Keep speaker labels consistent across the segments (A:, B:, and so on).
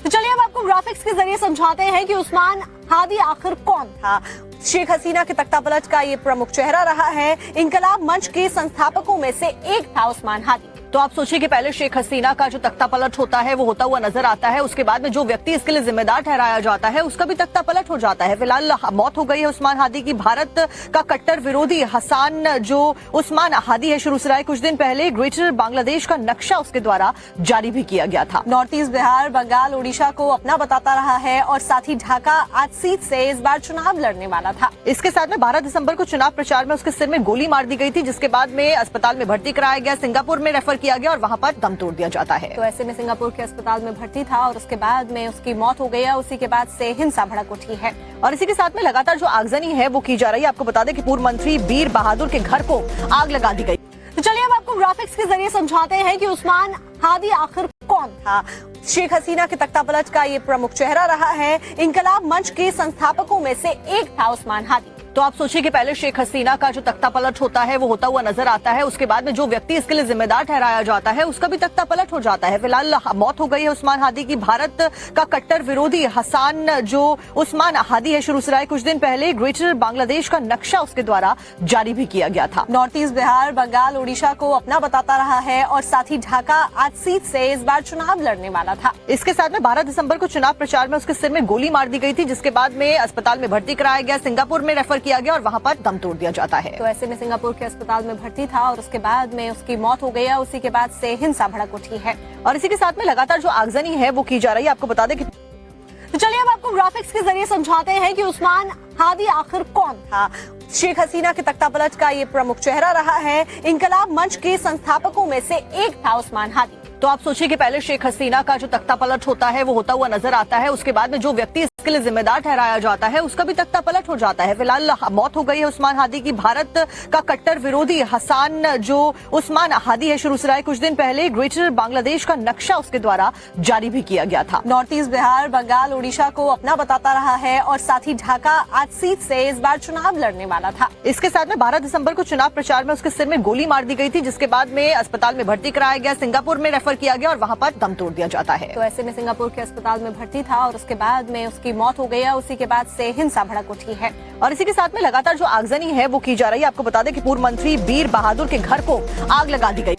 A: तो चलिए अब आपको ग्राफिक्स के जरिए समझाते हैं कि उस्मान हादी आखिर कौन था। शेख हसीना के तख्तापलट का ये प्रमुख चेहरा रहा है। इंकलाब मंच के संस्थापकों में से एक था उस्मान हादी। तो आप सोचिए कि पहले शेख हसीना का जो तख्तापलट होता है वो होता हुआ नजर आता है, उसके बाद में जो व्यक्ति इसके लिए जिम्मेदार ठहराया जाता है उसका भी तख्तापलट हो जाता है। फिलहाल मौत हो गई है उस्मान हादी की। भारत का कट्टर विरोधी हसान जो उस्मान हादी है शुरू से रहा, कुछ दिन पहले ग्रेटर बांग्लादेश का नक्शा उसके द्वारा जारी भी किया गया था। नॉर्थ ईस्ट बिहार, बंगाल, उड़ीसा को अपना बताता रहा है और साथ ही ढाका आज सीट से इस बार चुनाव लड़ने वाला था। इसके साथ में 12 दिसंबर को चुनाव प्रचार में उसके सिर में गोली मार दी गई थी, जिसके बाद में अस्पताल में भर्ती कराया गया, सिंगापुर में रेफर किया गया और वहां पर दम तोड़ दिया जाता है। तो ऐसे में सिंगापुर के अस्पताल में भर्ती था और उसके बाद में उसकी मौत हो गई है। उसी के बाद से हिंसा भड़क उठी है और इसी के साथ में लगातार जो आगजनी है वो की जा रही है। आपको बता दें कि पूर्व मंत्री बीर बहादुर के घर को आग लगा दी गई। तो चलिए अब आपको ग्राफिक्स के जरिए समझाते हैं कि उस्मान हादी आखिर कौन था। शेख हसीना के तख्तापलट का ये प्रमुख चेहरा रहा है। इंकलाब मंच के संस्थापकों में से एक था उस्मान हादी। तो आप सोचिए कि पहले शेख हसीना का जो तख्तापलट होता है वो होता हुआ नजर आता है, उसके बाद में जो व्यक्ति इसके लिए जिम्मेदार ठहराया जाता है उसका भी तख्तापलट हो जाता है। फिलहाल मौत हो गई है उस्मान हादी की। भारत का कट्टर विरोधी हसान जो उस्मान हादी है शुरू से रहा, कुछ दिन पहले ग्रेटर बांग्लादेश का नक्शा उसके द्वारा जारी भी किया गया था। नॉर्थ ईस्ट बिहार, बंगाल, उड़ीसा को अपना बताता रहा है और साथ ही ढाका आज सीट से इस बार चुनाव लड़ने वाला था। इसके साथ में 12 दिसंबर को चुनाव प्रचार में उसके सिर में गोली मार दी गई थी, जिसके बाद में अस्पताल में भर्ती कराया गया, सिंगापुर में रेफर किया गया और वहां पर दम तोड़ दिया जाता है। तो ऐसे में सिंगापुर के अस्पताल में भर्ती था और उसके बाद में उसकी मौत हो गई है। उसी के बाद से हिंसा भड़क उठी है और इसी के साथ में लगातार जो आगजनी है वो की जा रही है। आपको बता दें कि तो चलिए अब आपको ग्राफिक्स के जरिए समझाते हैं कि उस्मान हादी आखिर कौन था। शेख हसीना के तख्तापलट का ये प्रमुख चेहरा रहा है। इंकलाब मंच के संस्थापकों में से एक था उस्मान हादी। तो आप सोचिए कि पहले शेख हसीना का जो तख्तापलट होता है वो होता हुआ नजर आता है, उसके बाद में जो व्यक्ति इसके लिए जिम्मेदार ठहराया जाता है उसका भी तख्तापलट हो जाता है। फिलहाल मौत हो गई है उस्मान हादी की। भारत का कट्टर विरोधी हसान जो उस्मान हादी है शुरू से रहा, कुछ दिन पहले ग्रेटर बांग्लादेश का नक्शा उसके द्वारा जारी भी किया गया था। नॉर्थ ईस्ट बिहार, बंगाल, उड़ीसा को अपना बताता रहा है और साथ ही ढाका आज सीट से इस बार चुनाव लड़ने वाला था। इसके साथ में 12 दिसंबर को चुनाव प्रचार में उसके सिर में गोली मार दी गई थी, जिसके बाद में अस्पताल में भर्ती कराया गया, सिंगापुर में रेफर किया गया और वहां पर दम तोड़ दिया जाता है। तो ऐसे में सिंगापुर के अस्पताल में भर्ती था और उसके बाद में उसकी मौत हो गई है। उसी के बाद से हिंसा भड़क उठी है और इसी के साथ में लगातार जो आगजनी है वो की जा रही है। आपको बता दें कि पूर्व मंत्री बीर बहादुर के घर को आग लगा दी गई।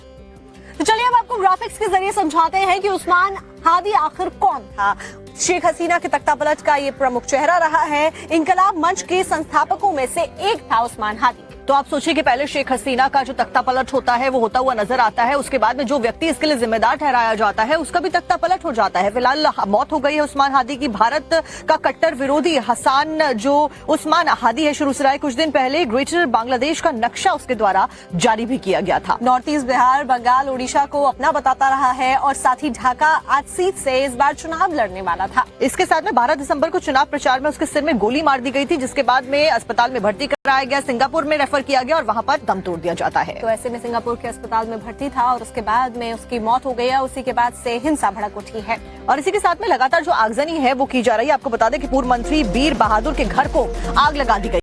A: तो चलिए अब आपको ग्राफिक्स के जरिए समझाते हैं कि उस्मान हादी आखिर कौन था। शेख हसीना के तख्तापलट का ये प्रमुख चेहरा रहा है। इंकलाब मंच के संस्थापकों में से एक था उस्मान हादी। तो आप सोचिए कि पहले शेख हसीना का जो तख्तापलट होता है वो होता हुआ नजर आता है, उसके बाद में जो व्यक्ति इसके लिए जिम्मेदार ठहराया जाता है उसका भी तख्तापलट हो जाता है। फिलहाल मौत हो गई है उस्मान हादी की। भारत का कट्टर विरोधी हसान जो उस्मान हादी है शुरू से रहा, कुछ दिन पहले ग्रेटर बांग्लादेश का नक्शा उसके द्वारा जारी भी किया गया था। नॉर्थ ईस्ट बिहार, बंगाल, उड़ीसा को अपना बताता रहा है और साथ ही ढाका आज सीट से इस बार चुनाव लड़ने वाला था। इसके साथ में 12 दिसंबर को चुनाव प्रचार में उसके सिर में गोली मार दी गई थी, जिसके बाद में अस्पताल में भर्ती कराया गया, सिंगापुर में रेफर किया गया और वहां पर दम तोड़ दिया जाता है। तो ऐसे में सिंगापुर के अस्पताल में भर्ती था और उसके बाद में उसकी मौत हो गई है। उसी के बाद से हिंसा भड़क उठी है और इसी के साथ में लगातार जो आगजनी है वो की जा रही है। आपको बता दें कि पूर्व मंत्री बीर बहादुर के घर को आग लगा दी गई।